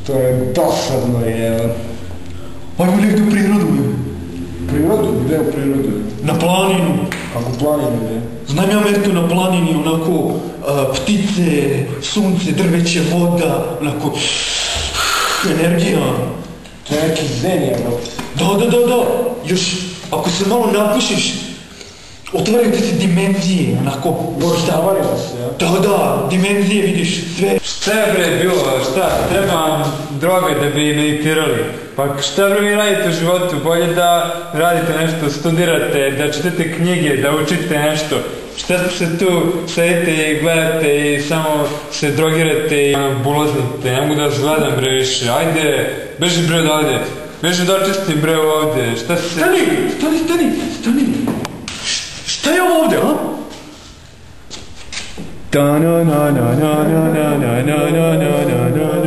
To je dosadno, je. Ajmo negdje u prirodu. Prirodu? Gde u prirodu? Na planinu. Kako planinu, gde? Znam ja mesto na planini, onako ptice, sunce, drveće, voda, onako energija. To je neki zen, je. Da. Još, ako se malo napušiš, otvaraju ti se dimenzije, onako. Doštavarilo se, ja? Da, dimenzije, vidiš, sve. Šta je bre bilo, šta? Treba vam droge da bi meditirali. Pa šta bre vi radite u životu? Bolje da radite nešto, studirate, da čitate knjige, da učite nešto. Šta se tu sedite i gledate i samo se drogirate i bulaznite? Ne mogu da vas gledam bre više. Ajde, beži bre odavde. Beži da očistim bre ovde. Šta se... Stani! Šta je ovo ovde, a? Da na na na na na na na na na na na